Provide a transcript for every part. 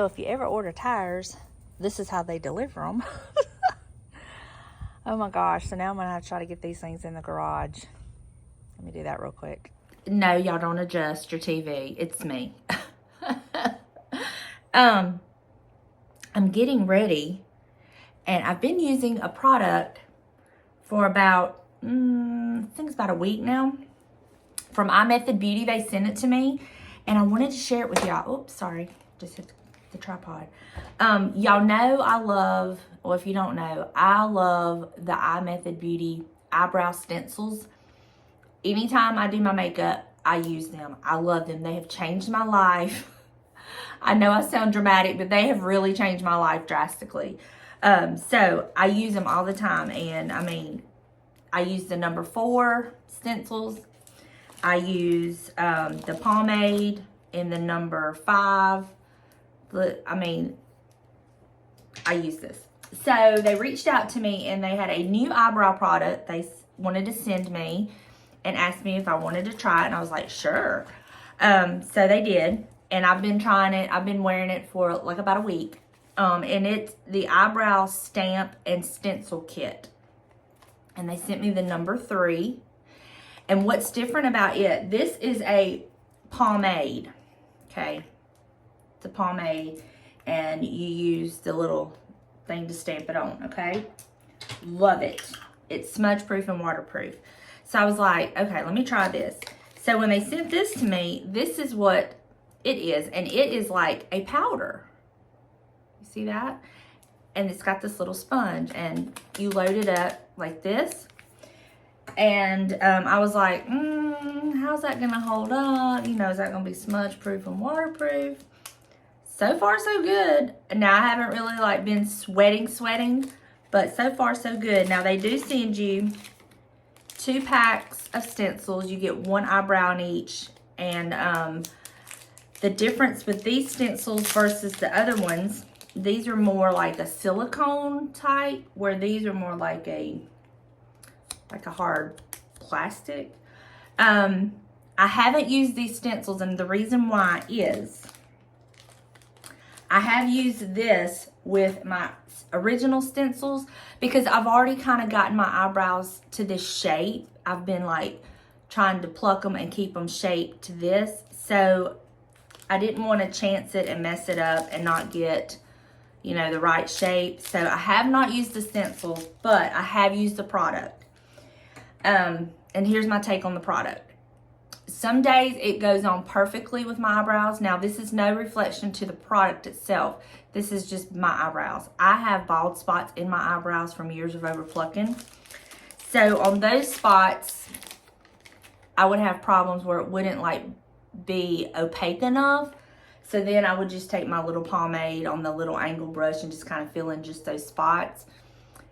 if you ever order tires, this is how they deliver them. Oh my gosh, so now I'm gonna have to try to get these things in the garage. Let me do that real quick. No, y'all don't adjust your TV. It's me. I'm getting ready, and I've been using a product for about, I think it's about a week now. From IMETHOD Beauty, they sent it to me, and I wanted to share it with y'all. Oops, sorry, just hit the tripod. Y'all know I love, well, if you don't know, I love the IMETHOD Beauty eyebrow stencils. Anytime I do my makeup, I use them. I love them. They have changed my life. I know I sound dramatic, but they have really changed my life drastically. So I use them all the time, and I mean, I use the number 4 stencils. I use the Pomade in the number 5. I mean, I use this. So they reached out to me, and they had a new eyebrow product they wanted to send me and asked me if I wanted to try it, and I was like, sure. So they did, and I've been trying it. I've been wearing it for like about a week. And it's the eyebrow stamp and stencil kit. And they sent me the number 3. And what's different about it, this is a pomade, okay? It's a pomade, and you use the little thing to stamp it on, okay? Love it. It's smudge proof and waterproof. So I was like, okay, let me try this. So when they sent this to me, this is what it is, and it is like a powder. You see that? And it's got this little sponge, and you load it up like this. And I was like, how's that gonna hold up? You know, is that gonna be smudge proof and waterproof? So far, so good. Now, I haven't really like been sweating, but so far, so good. Now, they do send you 2 packs of stencils. You get 1 eyebrow in each. And the difference with these stencils versus the other ones, these are more like a silicone type, where these are more like a hard plastic. I haven't used these stencils, and the reason why is I have used this with my original stencils because I've already kind of gotten my eyebrows to this shape. I've been like trying to pluck them and keep them shaped to this. So I didn't want to chance it and mess it up and not get, you know, the right shape. So I have not used the stencils, but I have used the product. And here's my take on the product. Some days it goes on perfectly with my eyebrows. Now, this is no reflection to the product itself. This is just my eyebrows. I have bald spots in my eyebrows from years of over plucking. So on those spots, I would have problems where it wouldn't like be opaque enough. So then I would just take my little pomade on the little angle brush and just kind of fill in just those spots.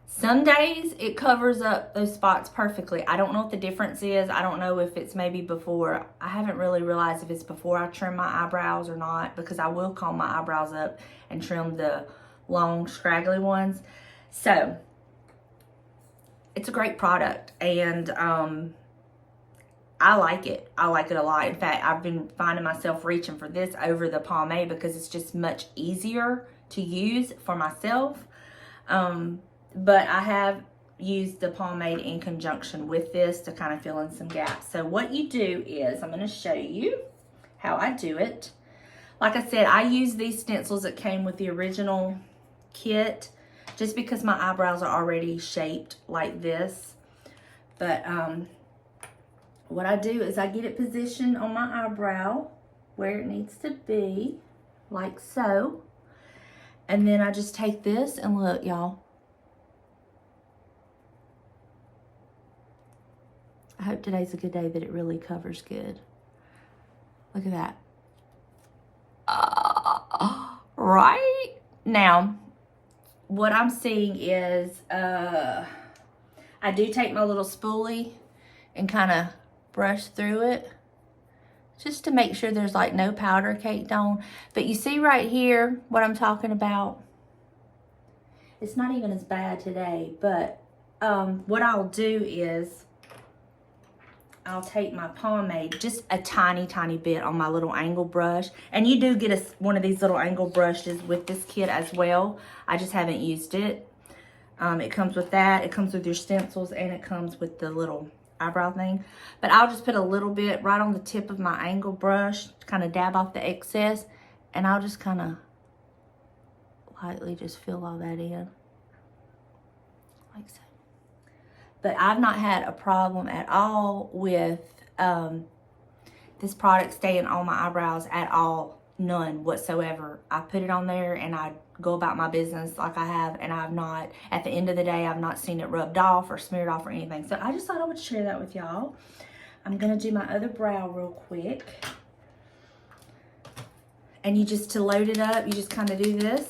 Some days it covers up those spots perfectly. I don't know what the difference is. I don't know if it's maybe before. I haven't really realized if it's before I trim my eyebrows or not, because I will comb my eyebrows up and trim the long scraggly ones. So it's a great product, and I like it. I like it a lot. In fact, I've been finding myself reaching for this over the pomade because it's just much easier to use for myself. But I have used the pomade in conjunction with this to kind of fill in some gaps. So what you do is, I'm going to show you how I do it. Like I said, I use these stencils that came with the original kit just because my eyebrows are already shaped like this. But what I do is I get it positioned on my eyebrow where it needs to be, like so. And then I just take this and look, y'all. I hope today's a good day that it really covers good. Look at that. Right? Now, what I'm seeing is I do take my little spoolie and kind of brush through it just to make sure there's like no powder caked on. But you see right here what I'm talking about? It's not even as bad today, but what I'll do is I'll take my pomade, just a tiny, tiny bit on my little angle brush. And you do get one of these little angle brushes with this kit as well. I just haven't used it. It comes with that. It comes with your stencils, and it comes with the little eyebrow thing. But I'll just put a little bit right on the tip of my angle brush, kind of dab off the excess, and I'll just kind of lightly just fill all that in, like so. But I've not had a problem at all with this product staying on my eyebrows at all. None whatsoever. I put it on there and I go about my business like I have, and I've not, at the end of the day, I've not seen it rubbed off or smeared off or anything. So I just thought I would share that with y'all. I'm gonna do my other brow real quick. And you just, to load it up, you just kind of do this,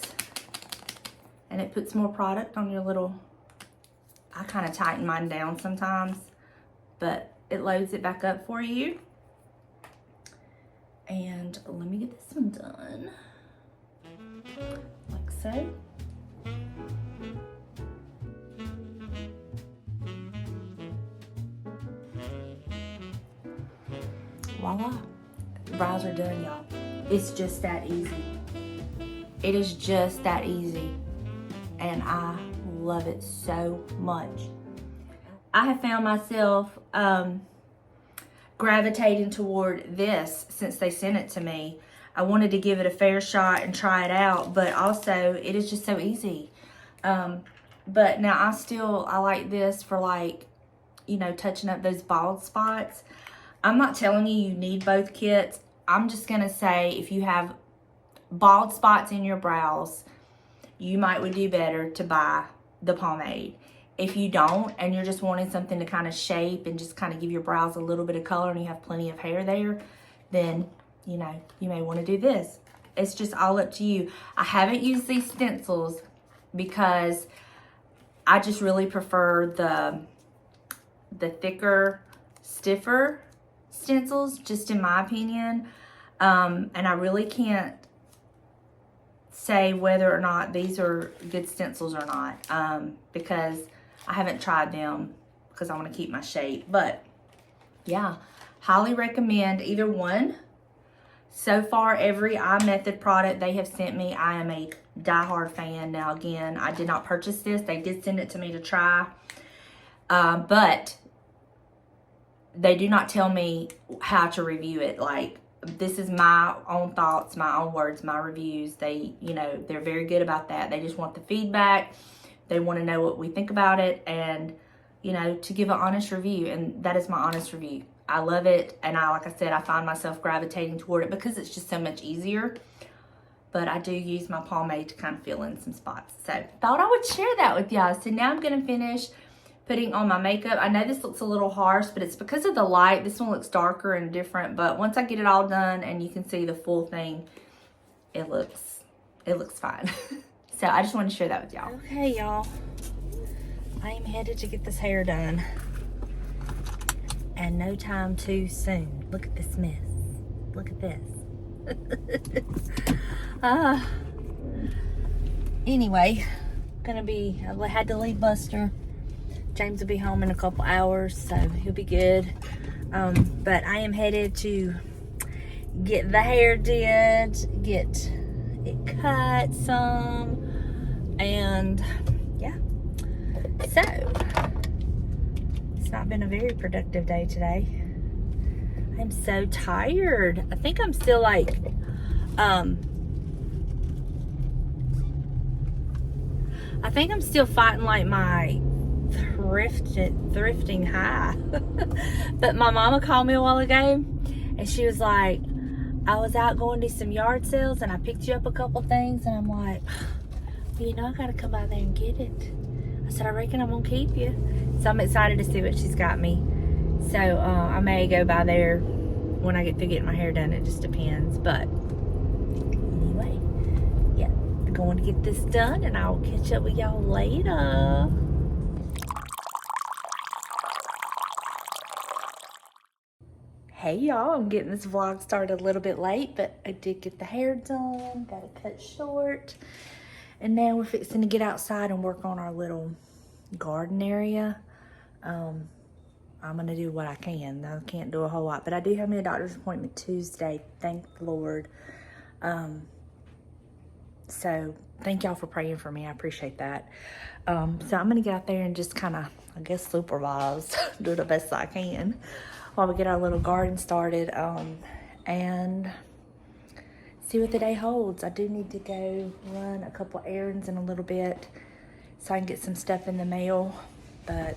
and it puts more product on your little, I kind of tighten mine down sometimes, but it loads it back up for you. And let me get this one done, like so. Voila, brows are done, y'all. It's just that easy. It is just that easy, and I love it so much. I have found myself gravitating toward this since they sent it to me. I wanted to give it a fair shot and try it out, but also it is just so easy. But now I like this for, like, you know, touching up those bald spots. I'm not telling you need both kits. I'm just gonna say if you have bald spots in your brows, you would do better to buy the pomade. If you don't, and you're just wanting something to kind of shape and just kind of give your brows a little bit of color, and you have plenty of hair there, then, you know, you may want to do this. It's just all up to you. I haven't used these stencils because I just really prefer the thicker, stiffer stencils, just in my opinion. And I really can't say whether or not these are good stencils or not, because I haven't tried them, because I want to keep my shape. But yeah, highly recommend either one. So far, every IMETHOD product they have sent me, I am a diehard fan. Now again, I did not purchase this. They did send it to me to try, but they do not tell me how to review it. Like, this is my own thoughts, my own words, my reviews. They, you know, they're very good about that. They just want the feedback. They want to know what we think about it, and, you know, to give an honest review. And that is my honest review. I love it. And like I said, I find myself gravitating toward it because it's just so much easier. But I do use my pomade to kind of fill in some spots. So thought I would share that with y'all. So now I'm going to finish putting on my makeup. I know this looks a little harsh, but it's because of the light. This one looks darker and different, but once I get it all done and you can see the full thing, it looks fine. So I just want to share that with y'all. Okay, y'all. I am headed to get this hair done. And no time too soon. Look at this mess. Look at this. Anyway, I had to leave Buster. James will be home in a couple hours, so he'll be good. But I am headed to get the hair did, get it cut some, and yeah. So, it's not been a very productive day today. I'm so tired. I think I'm still like, I think I'm still fighting like my thrifting high. But my mama called me a while ago and she was like, I was out going to some yard sales and I picked you up a couple things, and I'm like, well, you know, I gotta come by there and get it. I said, I reckon I'm gonna keep you. So I'm excited to see what she's got me. So I may go by there when I get through getting my hair done. It just depends. But anyway, yeah, I'm going to get this done, and I'll catch up with y'all later. Hey y'all, I'm getting this vlog started a little bit late, but I did get the hair done, got it cut short, and now we're fixing to get outside and work on our little garden area. I'm going to do what I can. I can't do a whole lot. But I do have me a doctor's appointment Tuesday. Thank the Lord. So thank y'all for praying for me. I appreciate that. So I'm going to get out there and just kind of, I guess, supervise. Do the best I can while we get our little garden started. And see what the day holds. I do need to go run a couple errands in a little bit so I can get some stuff in the mail. But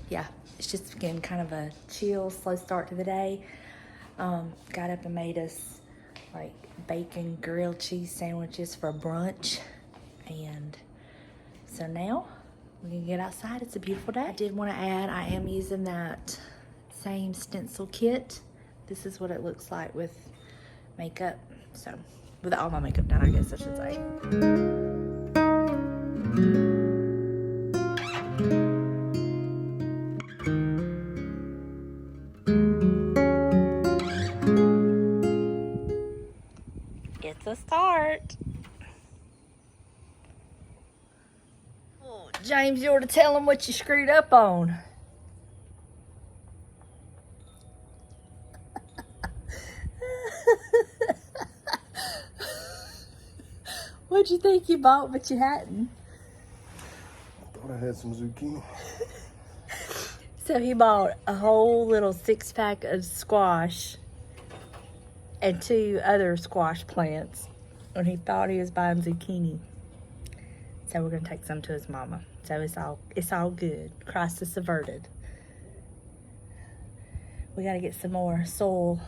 yeah, it's just again kind of a chill, slow start to the day. Got up and made us like bacon grilled cheese sandwiches for brunch. And so now we can get outside. It's a beautiful day. I did want to add, I am using that same stencil kit. This is what it looks like with makeup. So with all my makeup done, I guess I should say. It's a start. Oh, James, you ought to tell him what you screwed up on. What'd you think you bought, but you hadn't? I thought I had some zucchini. So he bought a whole little 6-pack of squash and 2 other squash plants when he thought he was buying zucchini. So we're gonna take some to his mama. So it's all good. Crisis averted. We gotta get some more soil,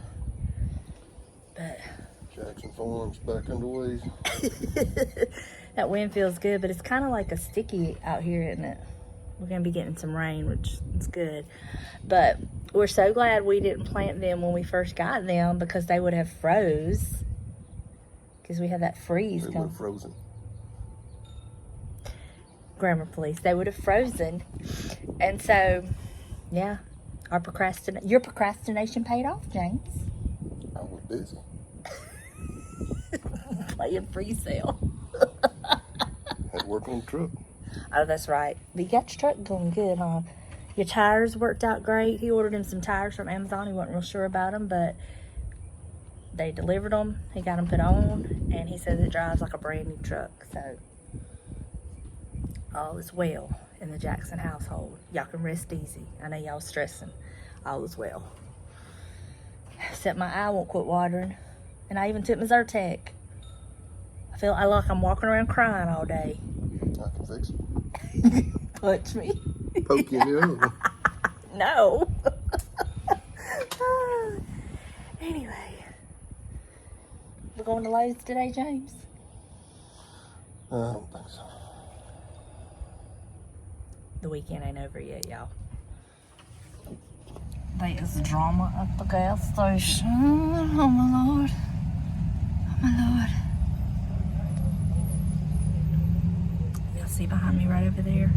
but Jackson Farms back underway. that wind feels good, but it's kind of like a sticky out here, isn't it? We're gonna be getting some rain, which is good. But we're so glad we didn't plant them when we first got them, because they would have froze. Because we had that freeze. They were frozen. Grammar police. They would have frozen. And so, yeah, your procrastination paid off, James. I was busy. Playing free sale. Had to work on the truck. Oh, that's right. But you got your truck going good, huh? Your tires worked out great. He ordered him some tires from Amazon. He wasn't real sure about them, but they delivered them. He got them put on, and he says it drives like a brand new truck. So all is well in the Jackson household. Y'all can rest easy. I know y'all stressing. All is well. Except my eye won't quit watering, and I even took my Zyrtec. I feel like I'm walking around crying all day. I can fix it. Punch me. Poke you in the eye. No. Anyway, we're going to Lowe's today, James? I don't think so. The weekend ain't over yet, y'all. There's drama at the gas station. Oh my Lord. Oh my Lord. You'll see behind me right over there.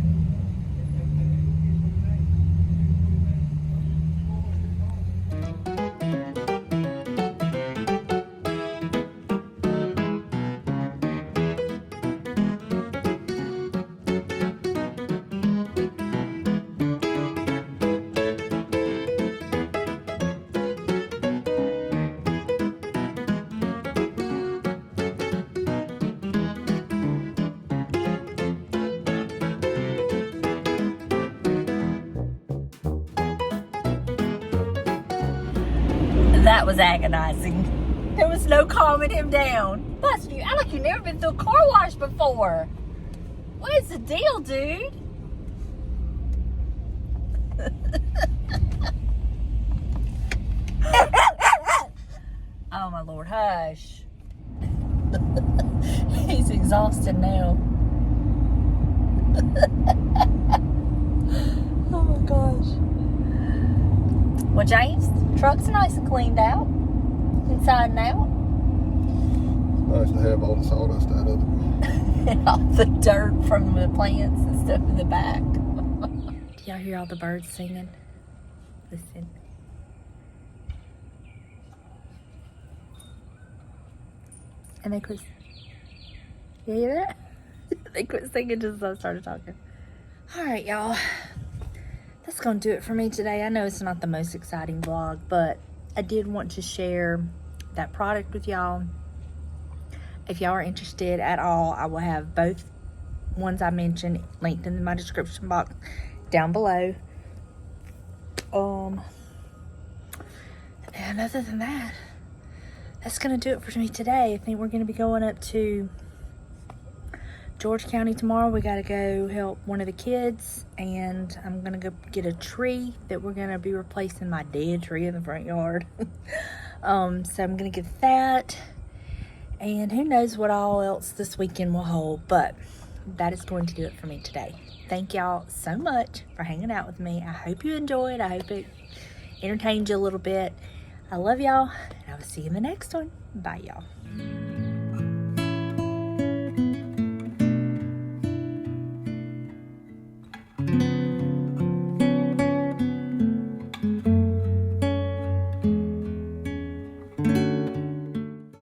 That was agonizing. There was no calming him down. Buster, you act like you've never been through a car wash before. What is the deal, dude? Oh my Lord, hush. He's exhausted now. Oh my gosh. Well, James, truck's nice and cleaned out, inside and out. It's nice to have all the sawdust out of it. And all the dirt from the plants and stuff in the back. Do y'all hear all the birds singing? Listen. And they quit. You hear that? They quit singing just as I started talking. All right, y'all. That's going to do it for me today. I know it's not the most exciting vlog, but I did want to share that product with y'all. If y'all are interested at all, I will have both ones I mentioned linked in my description box down below. And other than that, that's going to do it for me today. I think we're going to be going up to George County tomorrow. We got to go help one of the kids, and I'm going to go get a tree that we're going to be replacing my dead tree in the front yard. So I'm going to get that, and who knows what all else this weekend will hold, but that is going to do it for me today. Thank y'all so much for hanging out with me. I hope you enjoyed. I hope it entertained you a little bit. I love y'all, and I will see you in the next one. Bye, y'all.